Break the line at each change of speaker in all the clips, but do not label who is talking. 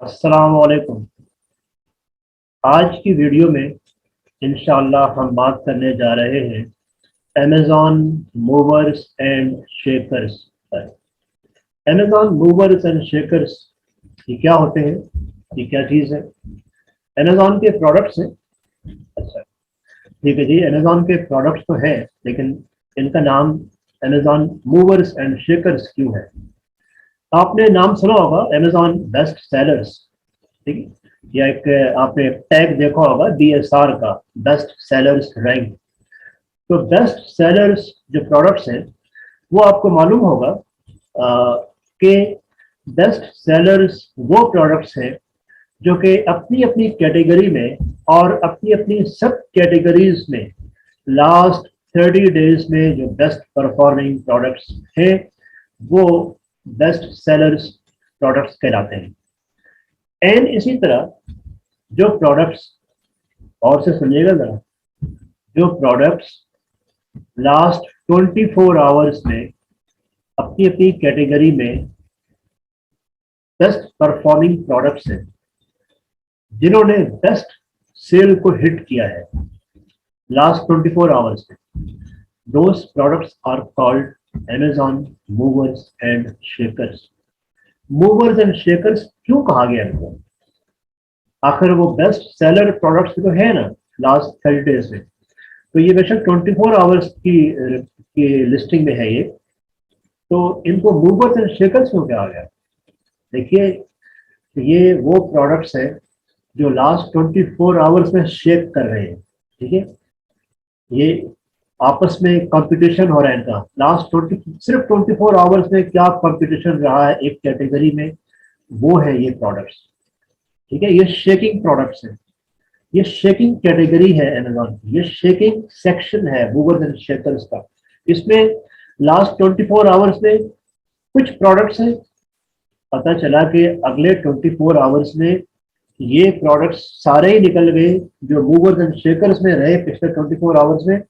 अस्सलाम वालेकुम। आज की वीडियो में इंशाअल्लाह हम बात करने जा रहे हैं अमेज़ॉन मूवर्स एंड शेकर्स पर। अमेज़ॉन मूवर्स एंड शेकर्स ये क्या होते हैं, ये क्या चीज़ है? अमेज़ॉन के प्रोडक्ट्स हैं। अच्छा, ठीक है जी, अमेज़ॉन के प्रोडक्ट्स तो हैं, लेकिन इनका नाम अमेज़ॉन मूवर्स एंड शेकर्स क्यों है? आपने नाम सुना होगा अमेज़ॉन बेस्ट सेलर्स, ठीक है, या एक आपने टैग देखा होगा BSR का, बेस्ट सेलर्स रैंक। तो बेस्ट सेलर्स जो प्रोडक्ट्स हैं वो आपको मालूम होगा कि बेस्ट सेलर्स वो प्रोडक्ट्स हैं जो कि अपनी अपनी कैटेगरी में और अपनी अपनी सब कैटेगरीज में लास्ट 30 डेज में जो बेस्ट परफॉर्मिंग प्रोडक्ट्स हैं वो बेस्ट सेलर्स प्रोडक्ट्स कहलाते हैं। एंड इसी तरह जो प्रोडक्ट्स, और से सुनिएगा जरा, जो प्रोडक्ट्स लास्ट 24 आवर्स में अपनी अपनी कैटेगरी में बेस्ट परफॉर्मिंग प्रोडक्ट्स हैं, जिन्होंने बेस्ट सेल को हिट किया है लास्ट 24 आवर्स में, those products are called Amazon movers and shakers. Movers and shakers क्यों कहा गया इनको? आखिर वो बेस्ट सेलर प्रोडक्ट्स तो है ना लास्ट 30 डेज में, तो ये बेशक 24 आवर्स की लिस्टिंग में है ये, तो इनको मूवर्स एंड शेकर्स क्यों कहा गया? देखिए, ये वो प्रोडक्ट्स हैं जो लास्ट 24 आवर्स में शेक कर रहे हैं, ठीक है। ये आपस में कंपटीशन हो रहा है इनका लास्ट सिर्फ 24 आवर्स में क्या कंपटीशन रहा है एक कैटेगरी में, वो है ये प्रोडक्ट्स, ठीक है। ये शेकिंग प्रोडक्ट्स हैं, ये शेकिंग कैटेगरी है अमेज़ॉन की, ये शेकिंग सेक्शन है मूवर्स एंड शेकर्स का। इसमें लास्ट 24 आवर्स में कुछ प्रोडक्ट्स हैं, पता चला कि अगले 24 आवर्स में ये प्रोडक्ट्स सारे ही निकल गए जो मूवर्स एंड शेकर्स में रहे पिछले 24 आवर्स में।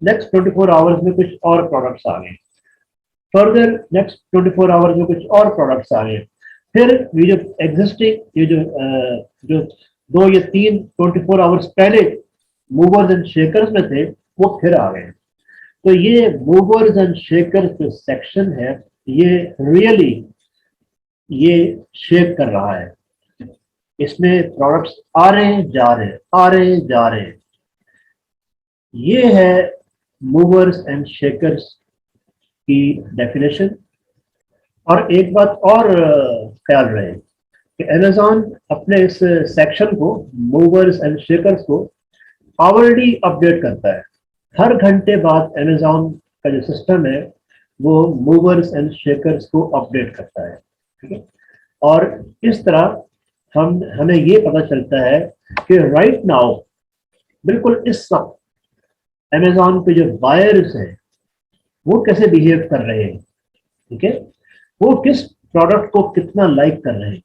नेक्स्ट 24 आवर्स में कुछ और प्रोडक्ट्स आ गए, फर्दर नेक्स्ट 24 आवर्स में कुछ और प्रोडक्ट्स आ गए, फिर ये जो एग्जिस्टिंग, ये जो 2 या 3 24 आवर्स पहले मूवर्स एंड शेकर्स में थे वो फिर आ गए। तो ये मूवर्स एंड शेकर्स जो सेक्शन है ये रियली ये शेक कर रहा है। इसमें प्रोडक्ट्स आ रहे हैं, जा रहे हैं, आ रहे हैं, जा रहे हैं। ये है मूवर्स एंड शेकर्स की डेफिनेशन। और एक बात और ख्याल रहे कि अमेज़ॉन अपने इस सेक्शन को, मूवर्स एंड शेकर्स को, आवरली अपडेट करता है। हर घंटे बाद अमेज़ॉन का जो सिस्टम है वो मूवर्स एंड शेकर्स को अपडेट करता है, ठीक है। और इस तरह हमें ये पता चलता है कि राइट नाउ, बिल्कुल इस वक्त, अमेज़ॉन के जो बायर्स हैं वो कैसे बिहेव कर रहे हैं, ठीक है। वो किस प्रोडक्ट को कितना लाइक कर रहे हैं,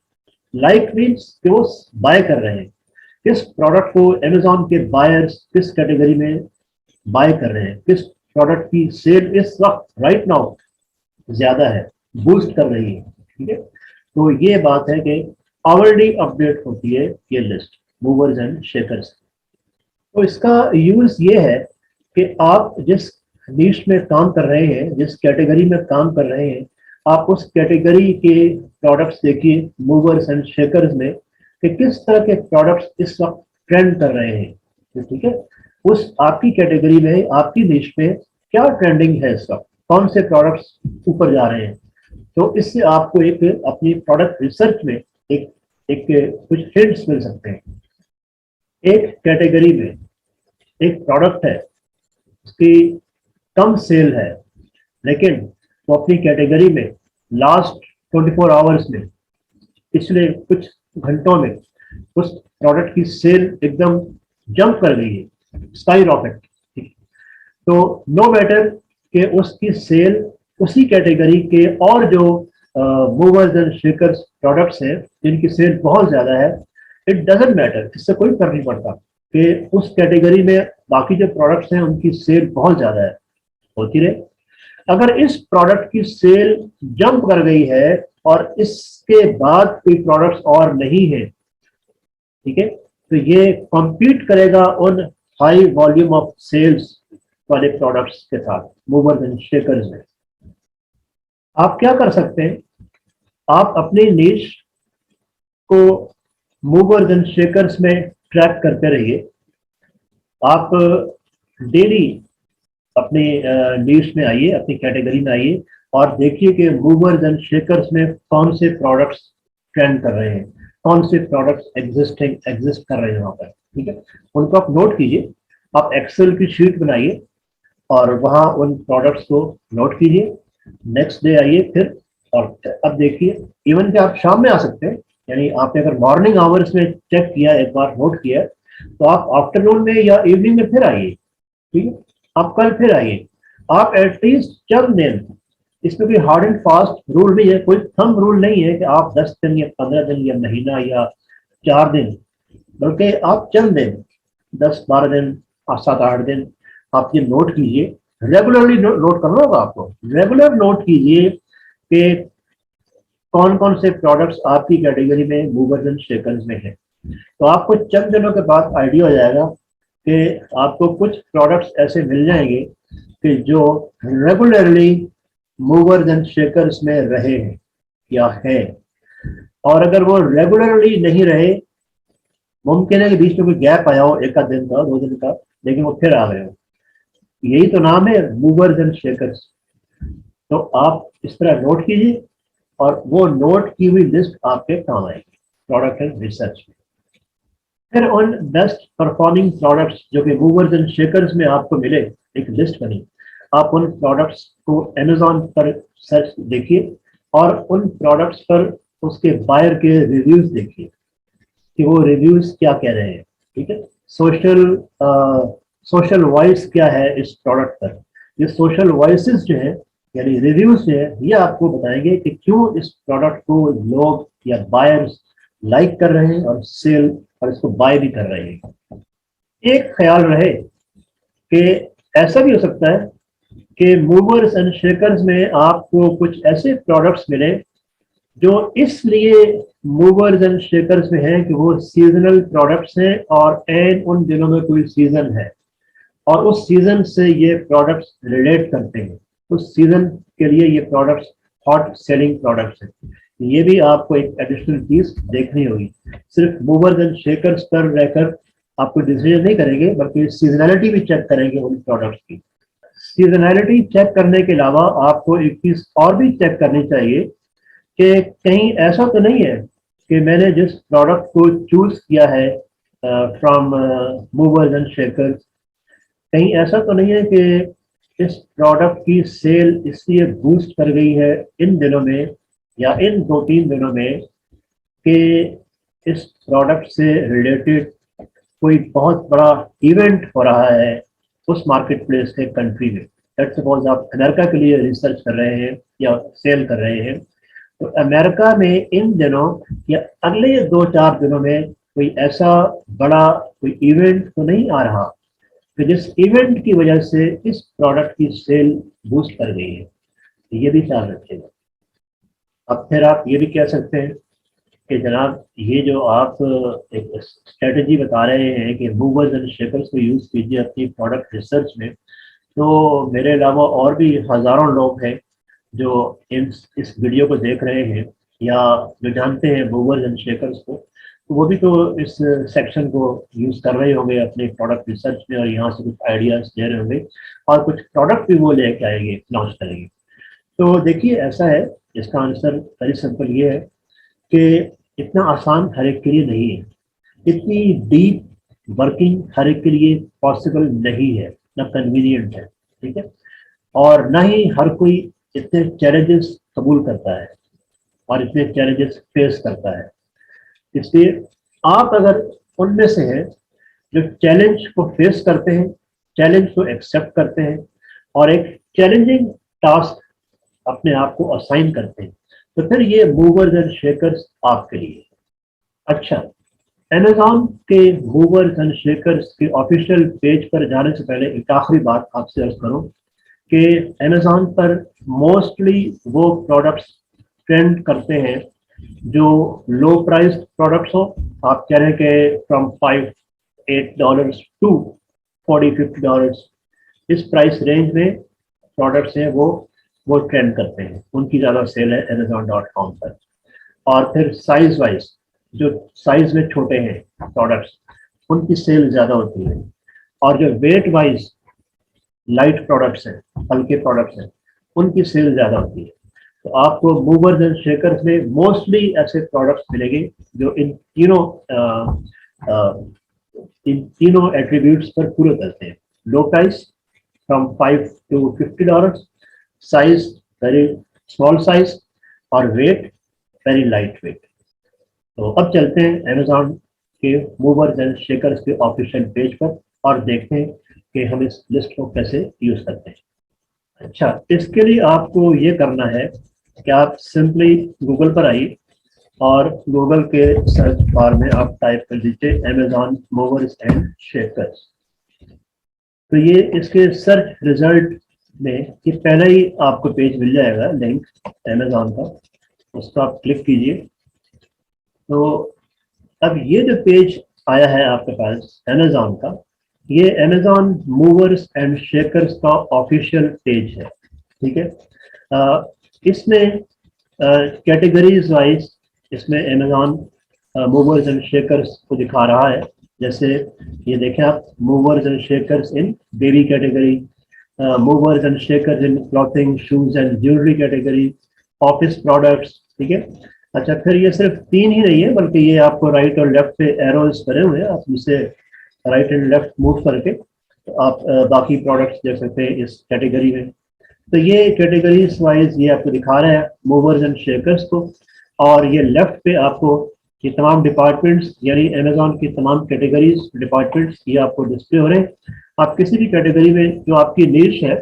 लाइक मीन्स कि वो बाय कर रहे हैं, किस प्रोडक्ट को अमेज़ॉन के बायर्स किस कैटेगरी में बाय कर रहे हैं, किस प्रोडक्ट की सेल इस वक्त राइट नाउ ज्यादा है, बूस्ट कर रही है, ठीक है। तो ये बात है कि आवरली अपडेट होती है ये लिस्ट मूवर्स एंड शेकर्स। तो इसका यूज ये है कि आप जिस नीश में काम कर रहे हैं, जिस कैटेगरी में काम कर रहे हैं, आप उस कैटेगरी के प्रोडक्ट्स देखिए मूवर्स एंड शेकर्स में कि किस तरह के प्रोडक्ट्स इस वक्त ट्रेंड कर रहे हैं, ठीक है। उस आपकी कैटेगरी में, आपकी नीश में क्या ट्रेंडिंग है इस वक्त, कौन से प्रोडक्ट्स ऊपर जा रहे हैं। तो इससे आपको एक अपनी प्रोडक्ट रिसर्च में एक कुछ हिंट्स मिल सकते हैं। एक कैटेगरी में एक प्रोडक्ट है, उसकी कम सेल है, लेकिन वो अपनी कैटेगरी में लास्ट 24 आवर्स में, पिछले कुछ घंटों में उस प्रोडक्ट की सेल एकदम जंप कर गई है, स्काई रॉकेट। तो नो मैटर कि उसकी सेल उसी कैटेगरी के और जो मूवर्स एंड शेकर्स प्रोडक्ट्स हैं जिनकी सेल बहुत ज़्यादा है, इट डजेंट मैटर, इससे कोई फर्क नहीं पड़ता कि उस कैटेगरी में बाकी जो प्रोडक्ट्स हैं उनकी सेल बहुत ज़्यादा है, होती रहे। अगर इस प्रोडक्ट की सेल जंप कर गई है और इसके बाद कोई प्रोडक्ट्स और नहीं है, ठीक है, तो ये कॉम्पीट करेगा उन हाई वॉल्यूम ऑफ सेल्स वाले प्रोडक्ट्स के साथ मूवर्स एंड शेकर्स में। आप क्या कर सकते हैं, आप अपनी नीश को मूवर्स एंड शेकर्स में ट्रैक करते रहिए। आप डेली अपनी नीश में आइए, अपनी कैटेगरी में आइए और देखिए कि मूवर्स एंड शेकर्स में कौन से प्रोडक्ट्स ट्रेंड कर रहे हैं, कौन से प्रोडक्ट्स एग्जिस्ट कर रहे हैं वहाँ पर, ठीक है। उनको आप नोट कीजिए, आप एक्सेल की शीट बनाइए और वहाँ उन प्रोडक्ट्स को नोट कीजिए। नेक्स्ट डे आइए फिर, और अब देखिए इवन कि आप शाम में आ सकते हैं, यानी आपने अगर मॉर्निंग आवर्स में चेक किया, एक बार नोट किया, तो आप आफ्टरनून में या इवनिंग में फिर आइए, ठीक है, आप कल फिर आइए। आप एटलीस्ट चंद दिन, इसमें कोई हार्ड एंड फास्ट रूल नहीं है, कोई थंब रूल नहीं है कि आप 10 दिन या 15 दिन या महीना या 4 दिन, बल्कि आप चंद दिन, 10-12 दिन, 7-8 दिन आप ये नोट कीजिए। रेगुलरली नोट करना होगा आपको, रेगुलर नोट कीजिए कि कौन कौन से प्रोडक्ट्स आपकी कैटेगरी में मूवर्स एंड शेकर्स में है। तो आपको चंद दिनों के बाद आइडिया हो जाएगा कि आपको कुछ प्रोडक्ट्स ऐसे मिल जाएंगे कि जो रेगुलरली मूवर्स एंड शेकर्स में रहे हैं या है, और अगर वो रेगुलरली नहीं रहे, मुमकिन है कि बीच में कोई गैप आया हो, 1 दिन का 2 दिन का, लेकिन वो फिर आ गए हो। यही तो नाम है मूवर्स एंड शेकर्स। तो आप इस तरह नोट कीजिए और वो नोट की हुई लिस्ट आपके काम आएगी प्रोडक्ट एंड रिसर्च में। फिर उन बेस्ट परफॉर्मिंग प्रोडक्ट्स जो कि मूवर्स एंड शेकर्स में आपको मिले, एक लिस्ट बनी, आप उन प्रोडक्ट्स को अमेजोन पर सर्च देखिए और उन प्रोडक्ट्स पर उसके बायर के रिव्यूज देखिए कि वो रिव्यूज क्या कह रहे हैं, ठीक है। सोशल वॉइस क्या है इस प्रोडक्ट पर। ये सोशल वॉइसेस जो है, यानी रिव्यूज जो है, ये आपको बताएंगे कि क्यों इस प्रोडक्ट को लोग या बायर्स लाइक कर रहे हैं और सेल और इसको बाय भी कर रहे हैं। एक ख्याल रहे कि ऐसा भी हो सकता है कि मूवर्स एंड शेकर्स में आपको कुछ ऐसे प्रोडक्ट्स मिले जो इसलिए मूवर्स एंड शेकर्स में हैं कि वो सीजनल प्रोडक्ट्स हैं और एन उन दिनों में कोई सीजन है और उस सीजन से ये प्रोडक्ट्स रिलेट करते हैं, उस सीजन के लिए ये प्रोडक्ट्स हॉट सेलिंग प्रोडक्ट्स हैं। ये भी आपको एक एडिशनल चीज देखनी होगी। सिर्फ मूवर्स एंड शेकर्स पर रहकर आपको डिसीजन नहीं करेंगे, बल्कि सीजनैलिटी भी चेक करेंगे उन प्रोडक्ट्स की। सीजनैलिटी चेक करने के अलावा आपको एक चीज और भी चेक करनी चाहिए कि कहीं ऐसा तो नहीं है कि मैंने जिस प्रोडक्ट को चूज किया है फ्रॉम मूवर्स एंड शेकर्स, कहीं ऐसा तो नहीं है कि इस प्रोडक्ट की सेल इसलिए बूस्ट कर गई है इन दिनों में या इन 2-3 दिनों में कि इस प्रोडक्ट से रिलेटेड कोई बहुत बड़ा इवेंट हो रहा है उस मार्केट प्लेस के कंट्री में। लेट्स सपोज आप अमेरिका के लिए रिसर्च कर रहे हैं या सेल कर रहे हैं, तो अमेरिका में इन दिनों या अगले 2-4 दिनों में कोई ऐसा बड़ा कोई इवेंट तो नहीं आ रहा कि जिस इवेंट की वजह से इस प्रोडक्ट की सेल बूस्ट कर गई है। ये भी ख्याल रखिएगा। अब फिर आप ये भी कह सकते हैं कि जनाब ये जो आप एक स्ट्रेटजी बता रहे हैं कि मूवर्स एंड शेकर्स को यूज़ कीजिए अपनी प्रोडक्ट रिसर्च में, तो मेरे अलावा और भी हज़ारों लोग हैं जो इस वीडियो को देख रहे हैं या जो जानते हैं मूवर्स एंड शेकर्स को, तो वो भी तो इस सेक्शन को यूज़ कर रहे होंगे अपने प्रोडक्ट रिसर्च में और यहाँ से कुछ आइडियाज़ दे रहे होंगे और कुछ प्रोडक्ट भी वो लेके आएंगे, लॉन्च करेंगे। तो देखिए ऐसा है, इसका आंसर वेरी सिंपल ये है कि इतना आसान हर एक के लिए नहीं है, इतनी डीप वर्किंग हर एक के लिए पॉसिबल नहीं है, ना कन्वीनियंट है, ठीक है, और ना ही हर कोई इतने चैलेंजेस कबूल करता है और इतने चैलेंजेस फेस करता है। इसलिए आप अगर उनमें से हैं जो चैलेंज को फेस करते हैं, चैलेंज को एक्सेप्ट करते हैं और एक चैलेंजिंग टास्क अपने आप को असाइन करते हैं, तो फिर ये मूवर्स एंड शेकर्स आपके लिए। अच्छा, अमेजॉन के मूवर्स एंड शेकर्स के ऑफिशियल पेज पर जाने से पहले एक आखिरी बात आपसे अर्ज करूं कि अमेजॉन पर मोस्टली वो प्रोडक्ट्स ट्रेंड करते हैं जो लो प्राइस प्रोडक्ट्स हो। आप कह रहे हैं कि फ्रॉम $5-8 टू $40-50 इस प्राइस रेंज में प्रोडक्ट्स हैं, वो ट्रेंड करते हैं, उनकी ज़्यादा सेल है Amazon.com पर। और फिर साइज वाइज जो साइज में छोटे हैं प्रोडक्ट्स, उनकी सेल ज़्यादा होती है। और जो वेट वाइज लाइट प्रोडक्ट्स हैं, हल्के प्रोडक्ट्स हैं, उनकी सेल ज़्यादा होती है। तो आपको मूवर्स एंड शेकर्स में मोस्टली ऐसे प्रोडक्ट्स मिलेंगे जो इन तीनों एट्रीब्यूट्स पर पूरे करते हैं। लो price from $5 to $50, size very small size, और वेट वेरी लाइट वेट। तो अब चलते हैं अमेजॉन के मूवर्स एंड शेकर्स के ऑफिशियल पेज पर और देखते हैं कि हम इस लिस्ट को कैसे यूज करते हैं। अच्छा, इसके लिए आपको ये करना है कि आप सिंपली गूगल पर आइए और गूगल के सर्च बार में आप टाइप कर दीजिए अमेजॉन मूवर्स एंड शेकर्स। तो ये इसके सर्च रिजल्ट में ये पहले ही आपको पेज मिल जाएगा, लिंक अमेजॉन का, उस पर आप क्लिक कीजिए। तो अब ये जो पेज आया है आपके पास अमेजॉन का, ये अमेजॉन मूवर्स एंड शेकर्स का ऑफिशियल पेज है, ठीक है। इसमें कैटेगरीज वाइज इसमें अमेजॉन मूवर्स एंड शेकर्स को दिखा रहा है। जैसे ये देखें आप, movers and shakers in baby category, movers and shakers in clothing, shoes and jewellery category, office products, ठीक है। अच्छा, फिर ये सिर्फ 3 ही नहीं है, बल्कि ये आपको राइट और लेफ्ट पे एरोज करे हुए हैं, आप इसे राइट एंड लेफ्ट मूव करके आप बाकी प्रोडक्ट्स देख सकते हैं इस कैटेगरी में। तो ये कैटेगरीज वाइज ये आपको दिखा रहा है मूवर्स एंड शेकर्स को, और ये लेफ्ट पे आपको ये तमाम डिपार्टमेंट्स यानी अमेजॉन की तमाम कैटेगरीज डिपार्टमेंट्स ये आपको डिस्प्ले हो रहे हैं। आप किसी भी कैटेगरी में जो आपकी नीश है,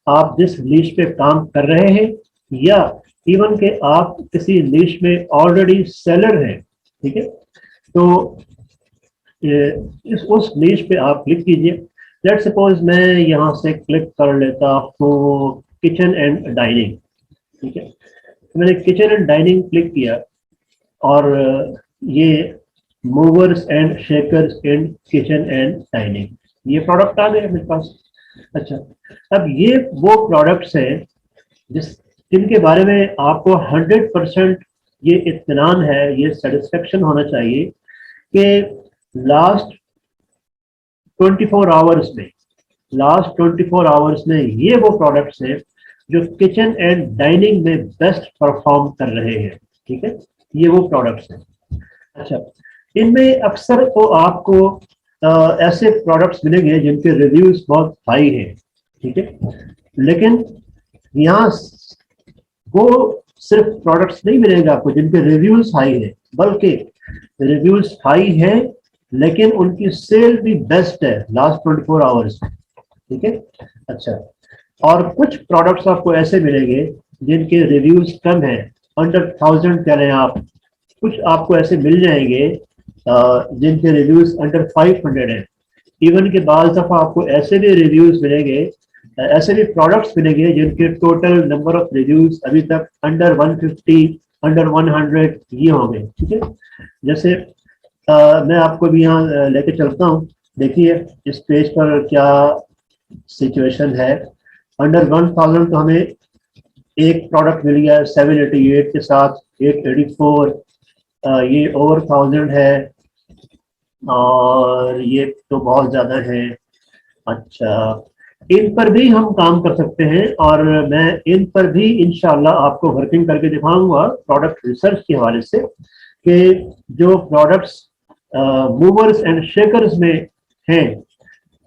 आप जिस नीश पे काम कर रहे हैं, या इवन के आप किसी नीश में ऑलरेडी सेलर हैं, ठीक है, तो उस नीश पे आप क्लिक कीजिए। लेट्स सपोज मैं यहाँ से क्लिक कर लेता हूँ किचन एंड डाइनिंग, ठीक है। तो मैंने किचन एंड डाइनिंग क्लिक किया और ये movers and shakers in kitchen and dining, ये प्रोडक्ट आ गए मेरे पास। अच्छा, अब ये वो प्रोडक्ट्स हैं जिनके बारे में आपको 100% ये इत्मीनान है, ये सेटिस्फेक्शन होना चाहिए कि लास्ट 24 आवर्स में ये वो प्रोडक्ट्स हैं जो किचन एंड डाइनिंग में बेस्ट परफॉर्म कर रहे हैं, ठीक है, ये वो प्रोडक्ट्स हैं। अच्छा, इनमें अक्सर तो आपको ऐसे प्रोडक्ट्स मिलेंगे जिनके रिव्यूज बहुत हाई हैं, ठीक है, लेकिन यहाँ वो सिर्फ प्रोडक्ट्स नहीं मिलेंगे आपको जिनके रिव्यूज हाई है, बल्कि रिव्यूज हाई हैं लेकिन उनकी सेल भी बेस्ट है लास्ट 24 आवर्स में, ठीक है। अच्छा, और कुछ प्रोडक्ट्स आपको ऐसे मिलेंगे जिनके रिव्यूज कम हैं, अंडर 1000 कह रहे हैं आप। कुछ आपको ऐसे मिल जाएंगे जिनके रिव्यूज अंडर 500 हैं। इवन के बाद दफा आपको ऐसे भी रिव्यूज मिलेंगे, ऐसे भी प्रोडक्ट्स मिलेंगे जिनके टोटल नंबर ऑफ रिव्यूज अभी तक अंडर 150, अंडर 100 ये होंगे, ठीक है। जैसे मैं आपको भी यहाँ लेके चलता हूँ, देखिए इस पेज पर क्या सिचुएशन है। अंडर 1000 तो हमें एक प्रोडक्ट मिल गया 788 के साथ 884, ये ओवर 1000 है और ये तो बहुत ज़्यादा है। अच्छा, इन पर भी हम काम कर सकते हैं और मैं इन पर भी इंशाल्लाह आपको वर्किंग करके दिखाऊंगा प्रोडक्ट रिसर्च के हवाले से, कि जो प्रोडक्ट्स मूवर्स एंड शेकर्स में हैं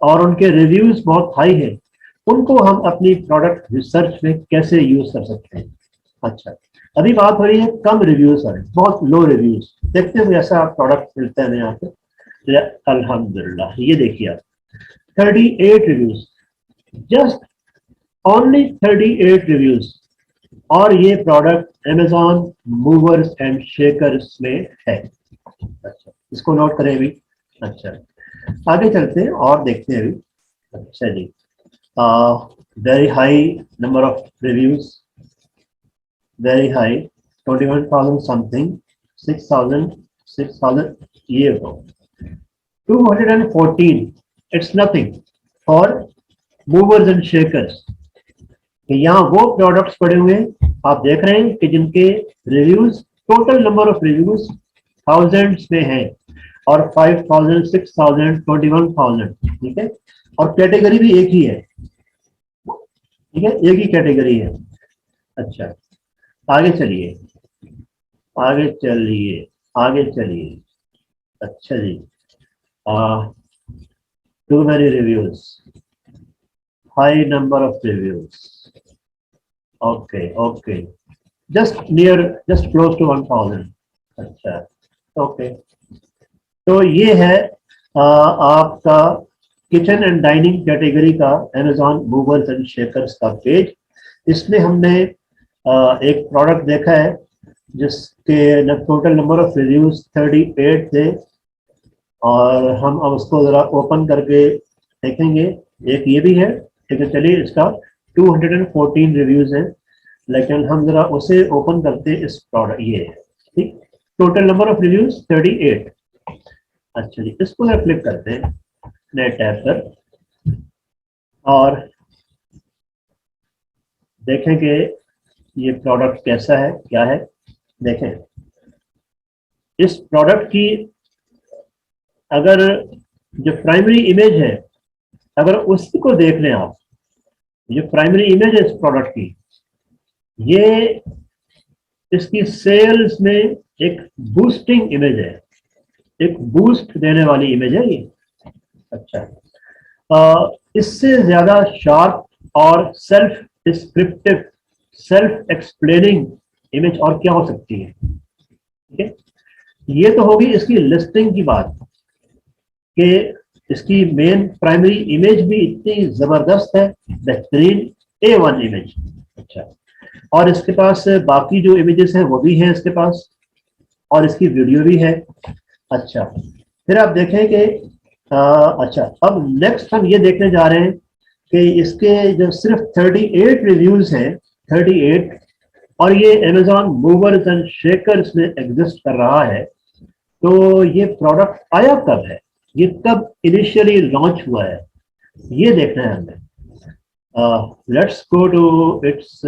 और उनके रिव्यूज बहुत हाई हैं, उनको हम अपनी प्रोडक्ट रिसर्च में कैसे यूज कर सकते हैं। अच्छा, अभी बात हो रही है कम रिव्यूज वाले, बहुत लो रिव्यूज। देखते हैं ऐसा प्रोडक्ट मिलता है यहाँ पे। अल्हम्दुलिल्लाह, ये देखिए आप 38 रिव्यूज, जस्ट ओनली 38 रिव्यूज, और ये product Amazon movers and shakers में है। अच्छा, इसको नोट करें अभी। अच्छा, आगे चलते हैं और देखते हैं अभी। अच्छा जी, very high number of reviews, very high. 21,000 something, 6,000 ये हो, 214 it's nothing for movers and shakers. यहाँ वो प्रोडक्ट्स पड़े हुए हैं, आप देख रहे हैं कि जिनके reviews, total number of reviews thousands में है, और 5,000, 6,000, 21,000, ठीक है, और कैटेगरी भी एक ही है, ठीक है, एक ही कैटेगरी है। अच्छा, आगे चलिए, आगे चलिए, आगे चलिए। अच्छा जी, too many reviews, high number of reviews, okay okay, just close to 1,000। अच्छा, ओके, तो ये है आपका किचन एंड डाइनिंग कैटेगरी का Amazon मूवर्स एंड शेकर्स का पेज। इसमें हमने एक प्रोडक्ट देखा है जिसके टोटल नंबर ऑफ रिव्यूज 38 थे, और हम अब उसको ज़रा ओपन करके देखेंगे। एक ये भी है, ठीक है, चलिए, इसका 214 रिव्यूज हैं, लेकिन हम ज़रा उसे ओपन करते इस प्रोडक्ट, ये है, ठीक, टोटल नंबर ऑफ रिव्यूज 38। अच्छा जी, इसको जरा क्लिक करते हैं नए टैब पर और देखें कि ये प्रोडक्ट कैसा है, क्या है। देखें, इस प्रोडक्ट की अगर जो प्राइमरी इमेज है, अगर उसी को देख लें आप, जो प्राइमरी इमेज है इस प्रोडक्ट की, ये इसकी सेल्स में एक बूस्टिंग इमेज है, एक बूस्ट देने वाली इमेज है ये। अच्छा, इससे ज्यादा शार्प और self descriptive, self explaining image और क्या हो सकती है, ठीक है। ये तो होगी इसकी लिस्टिंग की बात, कि इसकी मेन प्राइमरी इमेज भी इतनी जबरदस्त है, बेहतरीन A1 इमेज। अच्छा, और इसके पास बाकी जो इमेजेस हैं वो भी हैं इसके पास, और इसकी वीडियो भी है। अच्छा, फिर आप देखें कि अच्छा, अब नेक्स्ट हम ये देखने जा रहे हैं कि इसके जो सिर्फ 38 रिव्यूज हैं, 38, और ये Amazon मूवर्स एंड शेकर्स में एग्जिस्ट कर रहा है, तो ये प्रोडक्ट आया कब है, ये कब इनिशियली लॉन्च हुआ है, ये देखना है हमें। Let's go to its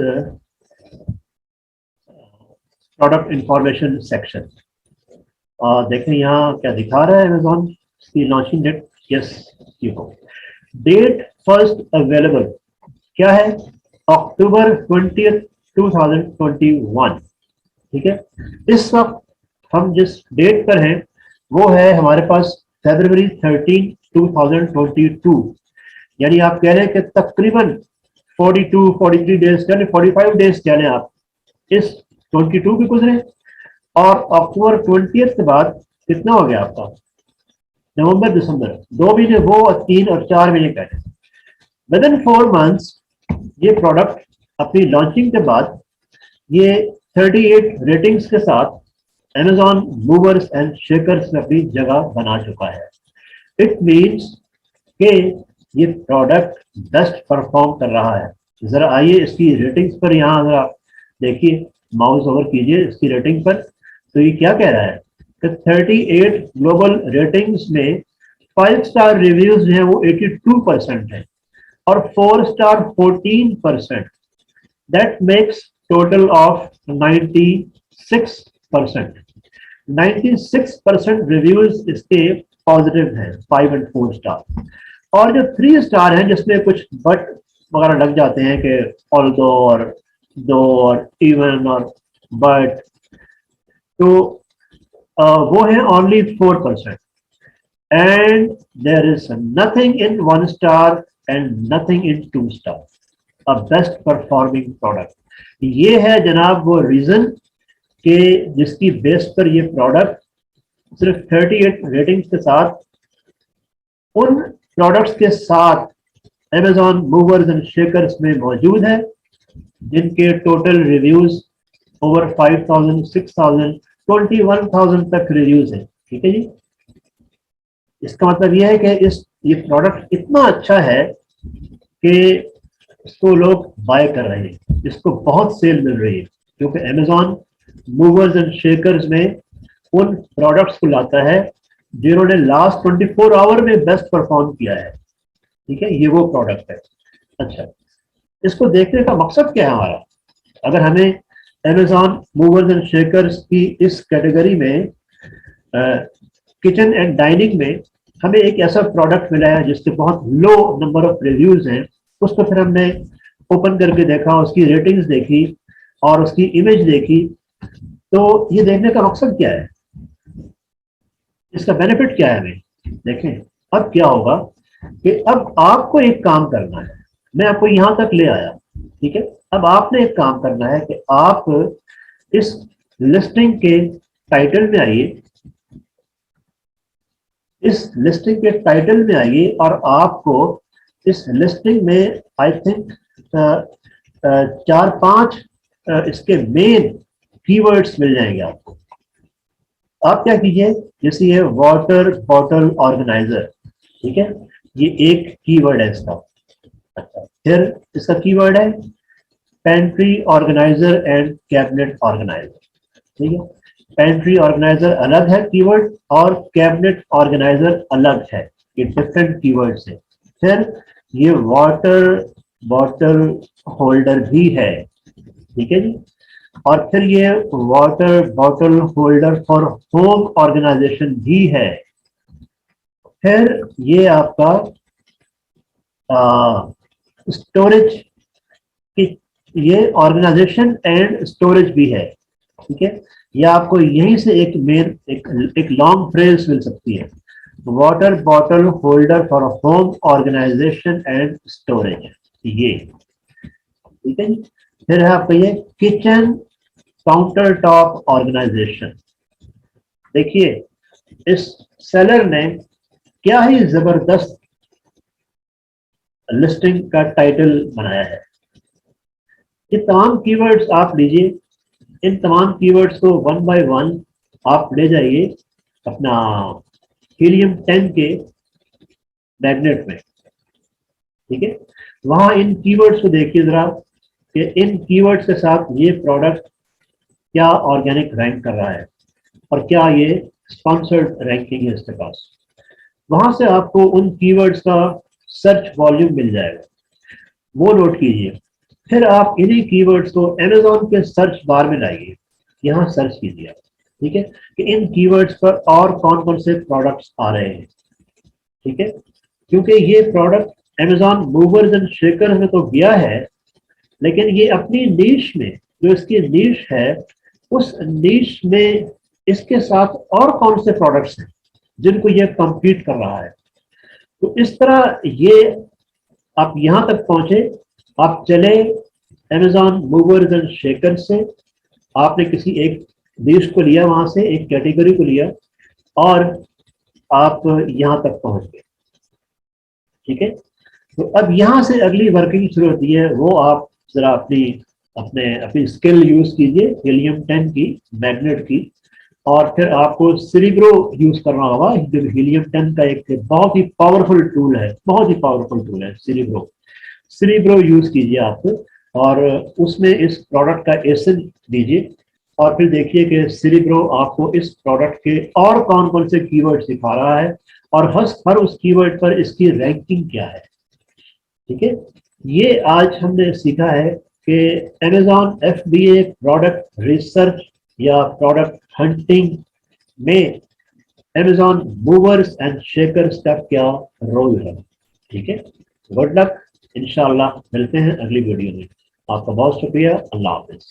product information section. देखें यहाँ क्या दिखा रहा है Amazon की launching date. Yes, date first available क्या है, अक्टूबर 20, 2021, ठीक है। इस वक्त हम जिस डेट पर हैं वो है हमारे पास February 13, 2022, यानी आप कह रहे हैं कि तकरीबन 43 डेज चले, 45 डेज चले आप इस 22 के गुजरे, और अक्टूबर 20 के बाद कितना हो गया आपका, नवंबर दिसंबर, 2 महीने वो, 3 और 4 महीने पहले, विद इन 4 मंथ्स ये प्रोडक्ट अपनी लॉन्चिंग के बाद ये 38 रेटिंग्स के साथ Amazon मूवर्स एंड शेकर्स में अपनी जगह बना चुका है। इट मीन्स कि ये प्रोडक्ट बेस्ट परफॉर्म कर रहा है। जरा आइए इसकी रेटिंग्स पर, यहाँ जरा देखिए, माउस ओवर कीजिए इसकी रेटिंग पर, तो ये क्या कह रहा है कि 38 ग्लोबल रेटिंग्स में 5 स्टार रिव्यूज जो है वो 82% है, और 4 star 14%, that makes total of 96%। 96% reviews इसके पॉजिटिव हैं, 5 और 4 स्टार, और जो 3 स्टार हैं जिसमें कुछ बट वगैरह लग जाते हैं कि ऑल्दो और दो और इवन और बट, तो वो है only 4%, and there is nothing in 1 star and nothing in 2 star, a best performing product. ये है जनाब वो रीजन कि जिसकी बेस पर ये प्रोडक्ट सिर्फ 38 रेटिंग्स के साथ उन प्रोडक्ट्स के साथ Amazon मूवर्स एंड शेकर्स में मौजूद है जिनके टोटल रिव्यूज ओवर 5,000, 6,000, 21,000 तक रिव्यूज हैं, ठीक है जी। इसका मतलब यह है कि ये प्रोडक्ट इतना अच्छा है कि इसको लोग बाय कर रहे हैं, इसको बहुत सेल मिल रही है, क्योंकि Amazon मूवर्स एंड शेकर्स में उन प्रोडक्ट्स को लाता है जिन्होंने लास्ट 24 आवर में बेस्ट परफॉर्म किया है। ठीक है, ये वो प्रोडक्ट है। अच्छा, इसको देखने का मकसद क्या है हमारा? अगर हमें Amazon मूवर्स एंड शेकर्स की इस कैटेगरी में किचन एंड डाइनिंग में हमें एक ऐसा प्रोडक्ट मिला है जिसके बहुत लो नंबर ऑफ रिव्यूज हैं, उसको फिर हमने ओपन करके देखा, उसकी रेटिंग्स देखी और उसकी इमेज देखी, तो ये देखने का मकसद क्या है, इसका बेनिफिट क्या है हमें? देखें, अब क्या होगा कि अब आपको एक काम करना है। मैं आपको यहां तक ले आया, ठीक है, अब आपने एक काम करना है कि आप इस लिस्टिंग के टाइटल में आइए, इस लिस्टिंग के टाइटल में आइए और आपको इस लिस्टिंग में आई थिंक 4-5 इसके मेन कीवर्ड्स मिल जाएंगे आपको। आप क्या कीजिए, जैसे ये वाटर बॉटल ऑर्गेनाइजर, ठीक है, ये एक कीवर्ड है इसका। अच्छा, फिर इसका कीवर्ड है pantry organiser and cabinet organiser. ठीक है, पेंट्री ऑर्गेनाइजर अलग है कीवर्ड और कैबिनेट ऑर्गेनाइजर अलग है, ये डिफरेंट कीवर्ड्स है। फिर ये वाटर बॉटल होल्डर भी है, ठीक है जी, और फिर ये water bottle holder for home organisation भी है। फिर ये आपका स्टोरेज की, ये ऑर्गेनाइजेशन एंड स्टोरेज भी है। ठीक है, या आपको यहीं से एक मेन एक लॉन्ग फ्रेज मिल सकती है, water bottle holder for home organisation and storage, ये ठीक है जी। फिर है आपका ये किचन काउंटर टॉप ऑर्गेनाइजेशन। देखिए, इस सेलर ने क्या ही जबरदस्त लिस्टिंग का टाइटल बनाया है। ये तमाम कीवर्ड्स आप लीजिए, इन तमाम कीवर्ड्स को वन बाय वन आप ले जाइए अपना हीलियम 10 के मैग्नेट में, ठीक है, वहां इन कीवर्ड्स को देखिए जरा कि इन कीवर्ड्स के साथ ये प्रोडक्ट क्या ऑर्गेनिक रैंक कर रहा है और क्या ये स्पॉन्सर्ड रैंकिंग है इसके पास। वहां से आपको उन कीवर्ड्स का सर्च वॉल्यूम मिल जाएगा, वो नोट कीजिए। फिर आप इन्हीं कीवर्ड्स को Amazon के सर्च बार में लाइए, यहाँ सर्च कीजिए, ठीक है, कि इन कीवर्ड्स पर और कौन कौन से प्रोडक्ट्स आ रहे हैं। ठीक है, क्योंकि ये product Amazon movers and shakers में तो गया है, लेकिन ये अपनी नीश में, जो इसकी नीश है, उस नीश में इसके साथ और कौन से प्रोडक्ट्स हैं जिनको ये compete कर रहा है। तो इस तरह ये आप यहां तक पहुंचे, आप चले Amazon मूवर्स एंड शेकर से, आपने किसी एक देश को लिया, वहां से एक कैटेगरी को लिया और आप यहां तक पहुंच गए। ठीक है, तो अब यहां से अगली वर्किंग शुरू होती है, वो आप जरा अपनी स्किल यूज कीजिए हीलियम 10 की मैग्नेट की, और फिर आपको सिरिब्रो यूज करना होगा। हीलियम 10 का एक बहुत ही पावरफुल टूल है, बहुत ही पावरफुल टूल है सिरिब्रो। सिरिब्रो यूज कीजिए आप, और उसमें इस प्रोडक्ट का एसिड दीजिए और फिर देखिए कि सिरिब्रो आपको इस प्रोडक्ट के और कौन कौन से कीवर्ड सिखा रहा है और हर उस कीवर्ड पर इसकी रैंकिंग क्या है। ठीक है, ये आज हमने सीखा है कि Amazon FBA प्रोडक्ट रिसर्च या प्रोडक्ट हंटिंग में Amazon मूवर्स एंड शेकर्स का क्या रोल है। ठीक है, गुड लक, इंशाल्लाह मिलते हैं अगली वीडियो में। आपका बहुत शुक्रिया, अल्लाह हाफिज।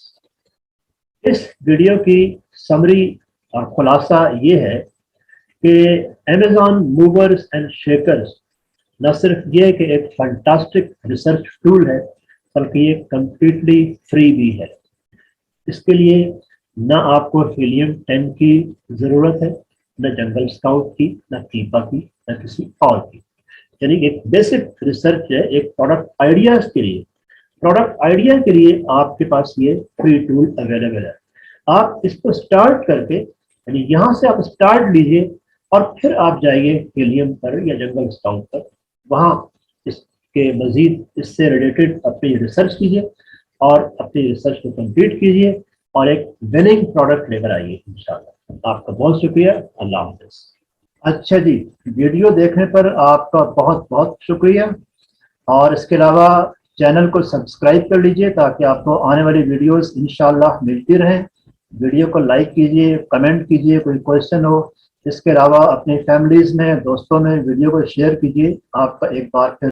इस वीडियो की समरी और खुलासा ये है कि Amazon मूवर्स एंड शेकर्स न सिर्फ ये कि एक फैंटास्टिक रिसर्च टूल है, बल्कि ये कंप्लीटली फ्री भी है। इसके लिए न आपको हीलियम 10 की ज़रूरत है, न जंगल स्काउट की, न कीपा की, न किसी और की। यानी एक बेसिक रिसर्च है, एक प्रोडक्ट आइडियाज के लिए, प्रोडक्ट आइडिया के लिए आपके पास ये फ्री टूल अवेलेबल है। आप इसको स्टार्ट करके, यानी यहाँ से आप स्टार्ट लीजिए और फिर आप जाइए हीलियम पर या जंगल स्काउट पर, वहाँ इसके मजीद इससे रिलेटेड अपनी रिसर्च कीजिए और अपनी रिसर्च को कंप्लीट कीजिए और एक विनिंग प्रोडक्ट लेकर आइए इंशाल्लाह। आपका बहुत शुक्रिया, अल्लाह हाफ़िज़। अच्छा जी, वीडियो देखने पर आपका बहुत बहुत शुक्रिया, और इसके अलावा चैनल को सब्सक्राइब कर लीजिए ताकि आपको आने वाली वीडियोस इंशाल्लाह मिलती रहें। वीडियो को लाइक कीजिए, कमेंट कीजिए, कोई क्वेश्चन हो। इसके अलावा अपनी फैमिलीज़ में, दोस्तों में वीडियो को शेयर कीजिए। आपका एक बार फिर